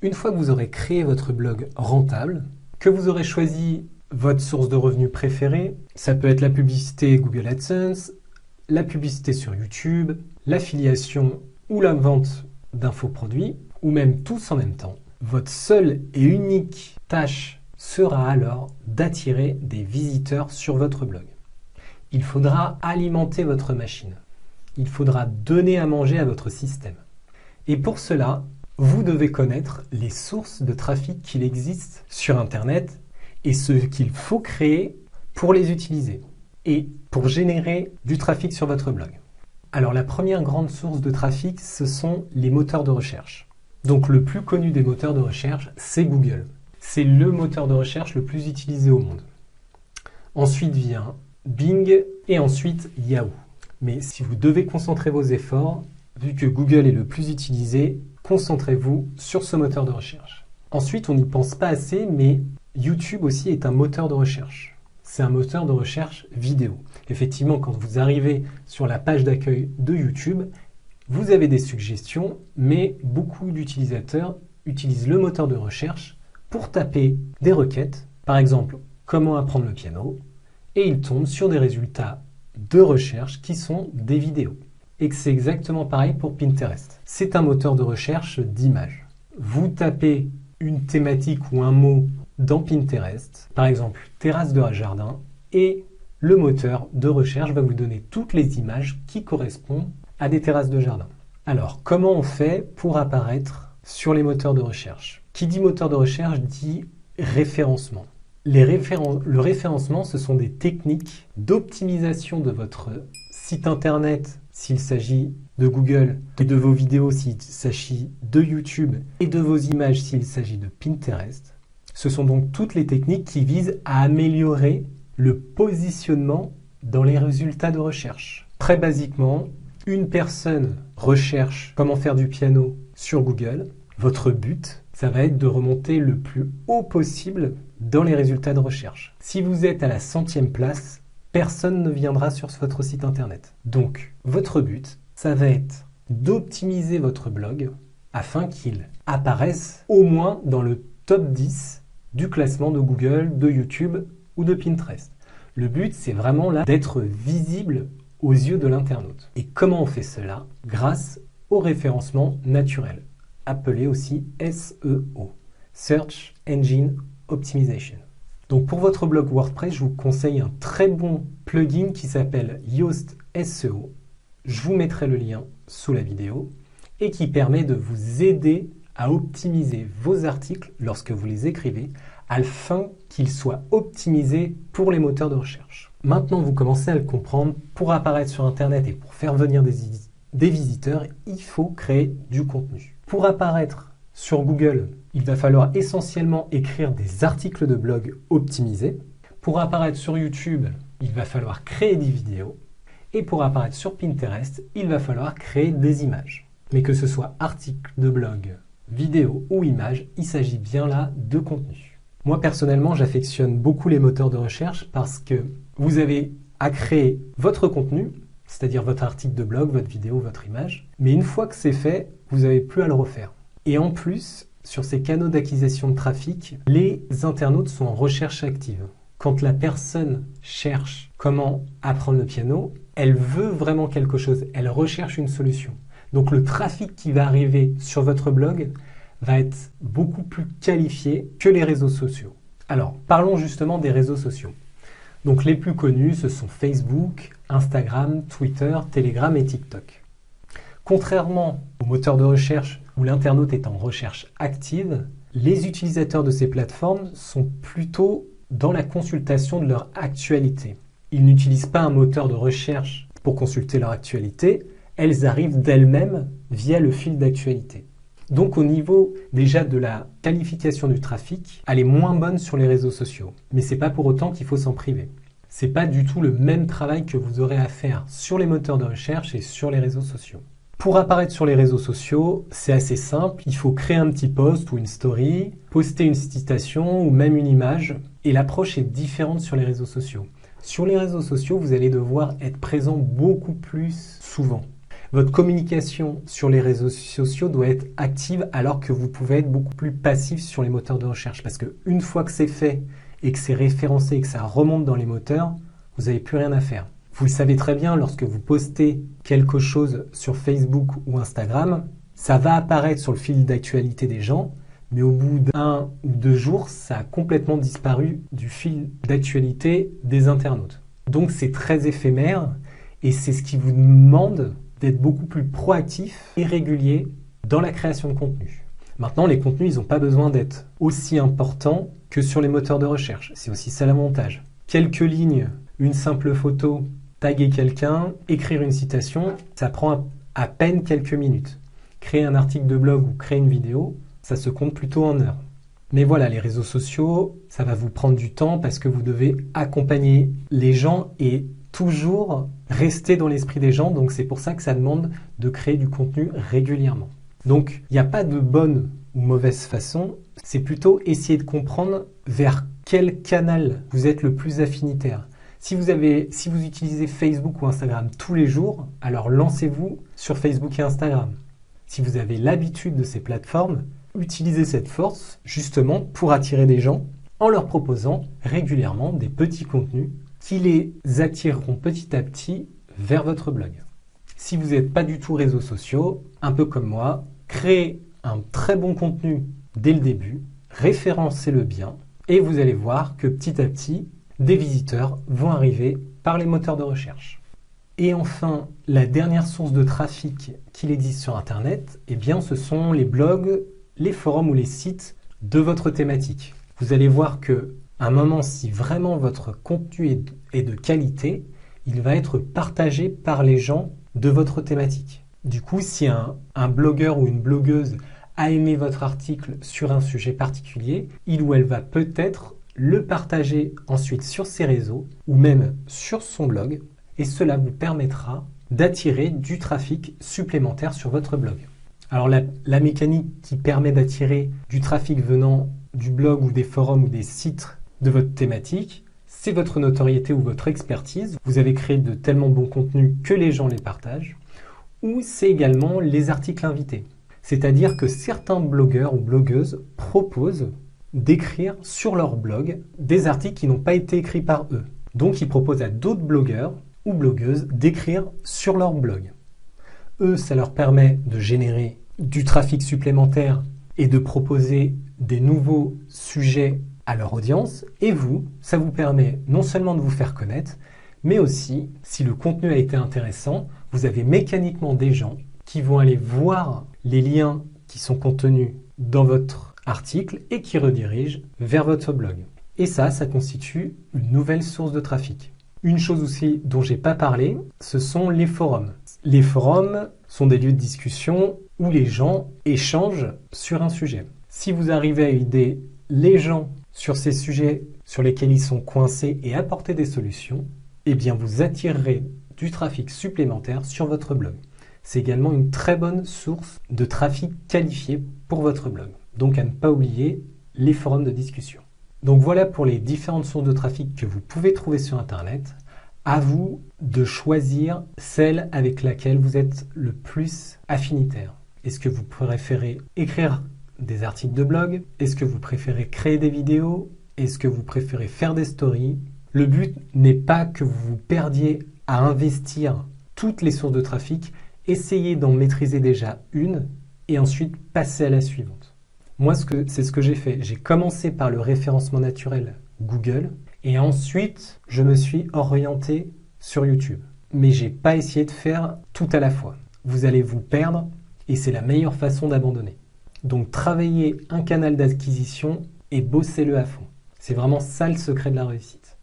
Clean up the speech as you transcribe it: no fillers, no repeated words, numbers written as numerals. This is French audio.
Une fois que vous aurez créé votre blog rentable, que vous aurez choisi votre source de revenus préférée, ça peut être la publicité Google AdSense, la publicité sur YouTube, l'affiliation ou la vente d'infoproduits, ou même tous en même temps, votre seule et unique tâche sera alors d'attirer des visiteurs sur votre blog. Il faudra alimenter votre machine. Il faudra donner à manger à votre système. Et pour cela, vous devez connaître les sources de trafic qu'il existe sur Internet et ce qu'il faut créer pour les utiliser et pour générer du trafic sur votre blog. Alors la première grande source de trafic, ce sont les moteurs de recherche. Donc le plus connu des moteurs de recherche, c'est Google. C'est le moteur de recherche le plus utilisé au monde. Ensuite vient Bing et ensuite Yahoo. Mais si vous devez concentrer vos efforts, vu que Google est le plus utilisé, concentrez-vous sur ce moteur de recherche. Ensuite, on n'y pense pas assez, mais YouTube aussi est un moteur de recherche. C'est un moteur de recherche vidéo. Effectivement, quand vous arrivez sur la page d'accueil de YouTube, vous avez des suggestions, mais beaucoup d'utilisateurs utilisent le moteur de recherche pour taper des requêtes, par exemple, comment apprendre le piano, et ils tombent sur des résultats de recherche qui sont des vidéos. Et que c'est exactement pareil pour Pinterest. C'est un moteur de recherche d'images. Vous tapez une thématique ou un mot dans Pinterest, par exemple terrasse de jardin, et le moteur de recherche va vous donner toutes les images qui correspondent à des terrasses de jardin. Alors, comment on fait pour apparaître sur les moteurs de recherche? Qui dit moteur de recherche dit référencement. Le référencement, ce sont des techniques d'optimisation de votre site internet s'il s'agit de Google, et de vos vidéos s'il s'agit de YouTube, et de vos images s'il s'agit de Pinterest. Ce sont donc toutes les techniques qui visent à améliorer le positionnement dans les résultats de recherche. Très basiquement, une personne recherche comment faire du piano sur Google. Votre but, ça va être de remonter le plus haut possible dans les résultats de recherche. Si vous êtes à la 100e place, personne ne viendra sur votre site internet. Donc, votre but, ça va être d'optimiser votre blog afin qu'il apparaisse au moins dans le top 10 du classement de Google, de YouTube ou de Pinterest. Le but, c'est vraiment là d'être visible aux yeux de l'internaute. Et comment on fait cela? Grâce au référencement naturel, appelé aussi SEO, Search Engine Optimization. Donc pour votre blog WordPress, je vous conseille un très bon plugin qui s'appelle Yoast SEO. Je vous mettrai le lien sous la vidéo et qui permet de vous aider à optimiser vos articles lorsque vous les écrivez afin qu'ils soient optimisés pour les moteurs de recherche. Maintenant, vous commencez à le comprendre. Pour apparaître sur Internet et pour faire venir des visiteurs, il faut créer du contenu. Pour apparaître sur Google, il va falloir essentiellement écrire des articles de blog optimisés. Pour apparaître sur YouTube, il va falloir créer des vidéos. Et pour apparaître sur Pinterest, il va falloir créer des images. Mais que ce soit article de blog, vidéo ou image, il s'agit bien là de contenu. Moi personnellement, j'affectionne beaucoup les moteurs de recherche parce que vous avez à créer votre contenu, c'est-à-dire votre article de blog, votre vidéo, votre image. Mais une fois que c'est fait, vous n'avez plus à le refaire. Et en plus, sur ces canaux d'acquisition de trafic, les internautes sont en recherche active. Quand la personne cherche comment apprendre le piano, elle veut vraiment quelque chose, elle recherche une solution. Donc le trafic qui va arriver sur votre blog va être beaucoup plus qualifié que les réseaux sociaux. Alors, parlons justement des réseaux sociaux. Donc les plus connus, ce sont Facebook, Instagram, Twitter, Telegram et TikTok. Contrairement aux moteurs de recherche où l'internaute est en recherche active, les utilisateurs de ces plateformes sont plutôt dans la consultation de leur actualité. Ils n'utilisent pas un moteur de recherche pour consulter leur actualité, elles arrivent d'elles-mêmes via le fil d'actualité. Donc au niveau déjà de la qualification du trafic, elle est moins bonne sur les réseaux sociaux. Mais c'est pas pour autant qu'il faut s'en priver. C'est pas du tout le même travail que vous aurez à faire sur les moteurs de recherche et sur les réseaux sociaux. Pour apparaître sur les réseaux sociaux, c'est assez simple. Il faut créer un petit post ou une story, poster une citation ou même une image. Et l'approche est différente sur les réseaux sociaux. Sur les réseaux sociaux, vous allez devoir être présent beaucoup plus souvent. Votre communication sur les réseaux sociaux doit être active alors que vous pouvez être beaucoup plus passif sur les moteurs de recherche. Parce qu'une fois que c'est fait et que c'est référencé et que ça remonte dans les moteurs, vous n'avez plus rien à faire. Vous le savez très bien, lorsque vous postez quelque chose sur Facebook ou Instagram, ça va apparaître sur le fil d'actualité des gens, mais au bout d'1 ou 2 jours, ça a complètement disparu du fil d'actualité des internautes. Donc c'est très éphémère et c'est ce qui vous demande d'être beaucoup plus proactif et régulier dans la création de contenu. Maintenant, les contenus, ils n'ont pas besoin d'être aussi importants que sur les moteurs de recherche. C'est aussi ça l'avantage. Quelques lignes, une simple photo, taguer quelqu'un, écrire une citation, ça prend à peine quelques minutes. Créer un article de blog ou créer une vidéo, ça se compte plutôt en heures. Mais voilà, les réseaux sociaux, ça va vous prendre du temps parce que vous devez accompagner les gens et toujours rester dans l'esprit des gens. Donc c'est pour ça que ça demande de créer du contenu régulièrement. Donc il n'y a pas de bonne ou mauvaise façon, c'est plutôt essayer de comprendre vers quel canal vous êtes le plus affinitaire. Si vous utilisez Facebook ou Instagram tous les jours, alors lancez-vous sur Facebook et Instagram. Si vous avez l'habitude de ces plateformes, utilisez cette force justement pour attirer des gens en leur proposant régulièrement des petits contenus qui les attireront petit à petit vers votre blog. Si vous n'êtes pas du tout réseaux sociaux, un peu comme moi, créez un très bon contenu dès le début, référencez-le bien et vous allez voir que petit à petit, des visiteurs vont arriver par les moteurs de recherche. Et enfin, la dernière source de trafic qu'il existe sur Internet, eh bien, ce sont les blogs, les forums ou les sites de votre thématique. Vous allez voir que à un moment, si vraiment votre contenu est de qualité, il va être partagé par les gens de votre thématique. Du coup, si un blogueur ou une blogueuse a aimé votre article sur un sujet particulier, il ou elle va peut-être le partager ensuite sur ses réseaux ou même sur son blog et cela vous permettra d'attirer du trafic supplémentaire sur votre blog. Alors la mécanique qui permet d'attirer du trafic venant du blog ou des forums ou des sites de votre thématique, c'est votre notoriété ou votre expertise. Vous avez créé de tellement bons contenus que les gens les partagent. Ou c'est également les articles invités. C'est-à-dire que certains blogueurs ou blogueuses proposent d'écrire sur leur blog des articles qui n'ont pas été écrits par eux. Donc ils proposent à d'autres blogueurs ou blogueuses d'écrire sur leur blog. Eux, ça leur permet de générer du trafic supplémentaire et de proposer des nouveaux sujets à leur audience. Et vous, ça vous permet non seulement de vous faire connaître, mais aussi, si le contenu a été intéressant, vous avez mécaniquement des gens qui vont aller voir les liens qui sont contenus dans votre article et qui redirigent vers votre blog. Et ça constitue une nouvelle source de trafic. Une chose aussi dont j'ai pas parlé, ce sont les forums. Les forums sont des lieux de discussion où les gens échangent sur un sujet. Si vous arrivez à aider les gens sur ces sujets sur lesquels ils sont coincés et apporter des solutions, eh bien vous attirerez du trafic supplémentaire sur votre blog. C'est également une très bonne source de trafic qualifié pour votre blog. Donc à ne pas oublier les forums de discussion. Donc voilà pour les différentes sources de trafic que vous pouvez trouver sur Internet. À vous de choisir celle avec laquelle vous êtes le plus affinitaire. Est-ce que vous préférez écrire des articles de blog? Est-ce que vous préférez créer des vidéos? Est-ce que vous préférez faire des stories? Le but n'est pas que vous vous perdiez à investir toutes les sources de trafic. Essayez d'en maîtriser déjà une et ensuite passer à la suivante. Moi, c'est ce que j'ai fait. J'ai commencé par le référencement naturel Google et ensuite, je me suis orienté sur YouTube. Mais j'ai pas essayé de faire tout à la fois. Vous allez vous perdre et c'est la meilleure façon d'abandonner. Donc, travaillez un canal d'acquisition et bossez-le à fond. C'est vraiment ça le secret de la réussite.